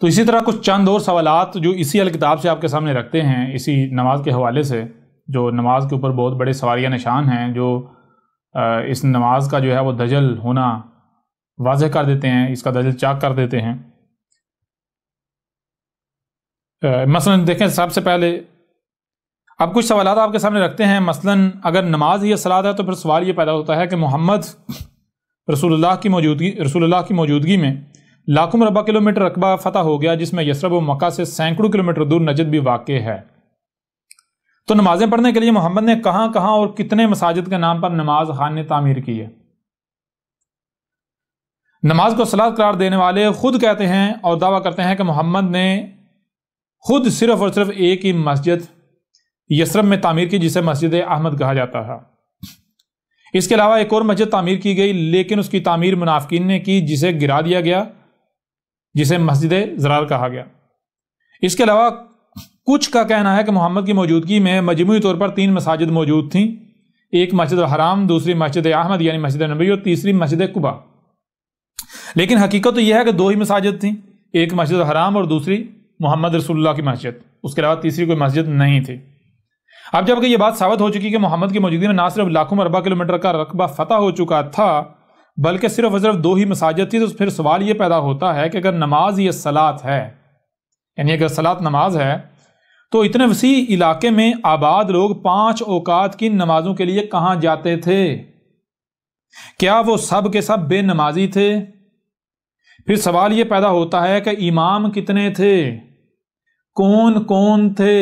تو اسی طرح کچھ چند اور سوالات جو اسی الکتاب سے آپ کے سامنے رکھتے ہیں اسی نماز کے حوالے سے، جو نماز کے اوپر بہت بڑے سوالیہ نشان ہیں، جو اس نماز کا جو ہے وہ دجل ہونا واضح کر دیتے ہیں، اس کا دجل چاک کر دیتے ہیں۔ مثلا دیکھیں، سب سے پہلے اب کچھ سوالات آپ کے سامنے رکھتے ہیں۔ مثلا اگر نماز ہی صلاۃ ہے تو پھر سوال یہ پیدا ہوتا ہے کہ محمد رسول اللہ کی موجودگی میں لاکھوں مربع کلومیٹر رقبہ فتح ہو گیا، جس میں یثرب و مکہ سے سینکڑوں کلومیٹر دور نجد بھی واقع ہے۔ تو نمازیں پڑھنے کے لیے محمد نے کہاں کہاں اور کتنے مساجد کے نام پر نماز خانے تعمیر کی ہے؟ نماز کو صلاۃ قرار دینے والے خود کہتے ہیں اور دعویٰ کرتے ہیں کہ محمد نے خود صرف اور صرف ایک ہی مسجد یثرب میں تعمیر کی، جسے مسجد احمد کہا جاتا ہے۔ اس کے علاوہ ایک اور مسجد تعمیر کی گئی، لیکن اس کی تعمیر منافقین نے کی، جسے گرا دیا گیا، جسے مسجد ضرار کہا گیا۔ اس کے علاوہ کچھ کا کہنا ہے کہ محمد کی موجودگی میں مجموعی طور پر 3 مساجد موجود تھیں، ایک مسجد الحرام، دوسری مسجد احمد یعنی مسجد نبوی، اور تیسری مسجد قباء۔ لیکن حقیقت تو یہ ہے کہ 2 ہی مساجد تھیں، ایک مسجد الحرام اور دوسری محمد رسول اللہ کی مسجد، اس کے علاوہ تیسری کوئی مسجد نہیں تھی۔ اب جب کہ یہ بات ثابت ہو چکی کہ محمد کی موجودگی میں نہ صرف لاکھوں مربع کلومیٹر کا رقبہ فتح ہو چکا تھا بلکہ صرف اور صرف 2 ہی مساجد تھی، تو پھر سوال یہ پیدا ہوتا ہے کہ اگر نماز یہ صلاۃ ہے، یعنی اگر صلاۃ نماز ہے، تو اتنے وسیع علاقے میں آباد لوگ 5 اوقات کی نمازوں کے لیے کہاں جاتے تھے؟ کیا وہ سب کے سب بے نمازی تھے؟ پھر سوال یہ پیدا ہوتا ہے کہ امام کتنے تھے، کون کون تھے؟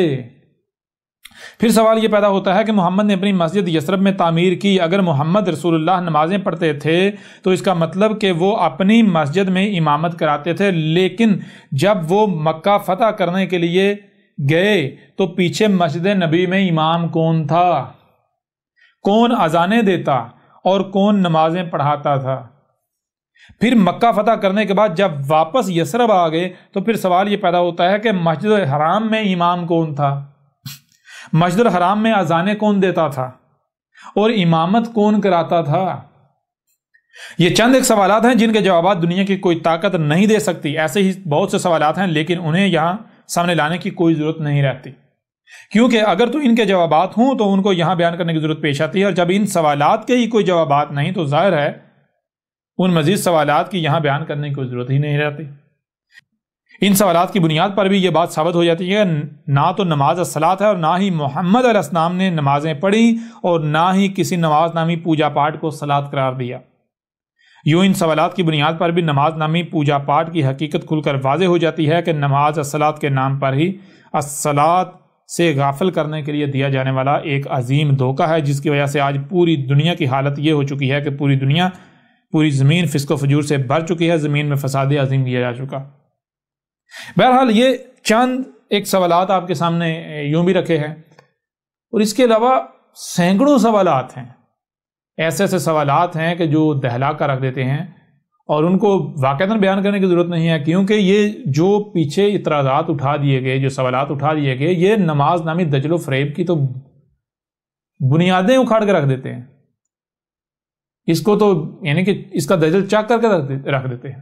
پھر سوال یہ پیدا ہوتا ہے کہ محمد نے اپنی مسجد یثرب میں تعمیر کی، اگر محمد رسول اللہ نمازیں پڑھتے تھے تو اس کا مطلب کہ وہ اپنی مسجد میں امامت کراتے تھے، لیکن جب وہ مکہ فتح کرنے کے لیے گئے تو پیچھے مسجد نبی میں امام کون تھا؟ کون اذانیں دیتا اور کون نمازیں پڑھاتا تھا؟ پھر مکہ فتح کرنے کے بعد جب واپس یثرب آ گئے تو پھر سوال یہ پیدا ہوتا ہے کہ مسجد الحرام میں امام کون تھا؟ مسجد الحرام میں اذانیں کون دیتا تھا اور امامت کون کراتا تھا؟ یہ چند ایک سوالات ہیں جن کے جوابات دنیا کی کوئی طاقت نہیں دے سکتی۔ ایسے ہی بہت سے سوالات ہیں لیکن انہیں یہاں سامنے لانے کی کوئی ضرورت نہیں رہتی، کیونکہ اگر تو ان کے جوابات ہوں تو ان کو یہاں بیان کرنے کی ضرورت پیش آتی ہے، اور جب ان سوالات کے ہی کوئی جوابات نہیں تو ظاہر ہے ان مزید سوالات کی یہاں بیان کرنے کی کوئی ضرورت ہی نہیں رہتی۔ ان سوالات کی بنیاد پر بھی یہ بات ثابت ہو جاتی ہے کہ نہ تو نماز الصلاۃ ہے اور نہ ہی محمد علیہ السلام نے نمازیں پڑھی اور نہ ہی کسی نماز نامی پوجا پاٹ کو صلاۃ قرار دیا۔ یوں ان سوالات کی بنیاد پر بھی نماز نامی پوجا پاٹ کی حقیقت کھل کر واضح ہو جاتی ہے کہ نماز الصلاۃ کے نام پر ہی الصلاۃ سے غافل کرنے کے لیے دیا جانے والا ایک عظیم دھوکہ ہے، جس کی وجہ سے آج پوری دنیا کی حالت یہ ہو چکی ہے کہ پوری زمین فسق و فجور سے بھر چکی ہے، زمین میں فساد عظیم کیا جا چکا۔ بہرحال یہ چند ایک سوالات آپ کے سامنے یوں بھی رکھے ہیں، اور اس کے علاوہ سینکڑوں سوالات ہیں، ایسے سوالات ہیں کہ جو دہلا کر رکھ دیتے ہیں اور ان کو واقعتاً بیان کرنے کی ضرورت نہیں ہے، کیونکہ یہ جو پیچھے اعتراضات اٹھا دیے گئے، جو سوالات اٹھا دیے گئے، یہ نماز نامی دجل و فریب کی تو بنیادیں اکھاڑ کے رکھ دیتے ہیں، اس کو تو یعنی کہ اس کا دجل چاک کر کے رکھ دیتے ہیں۔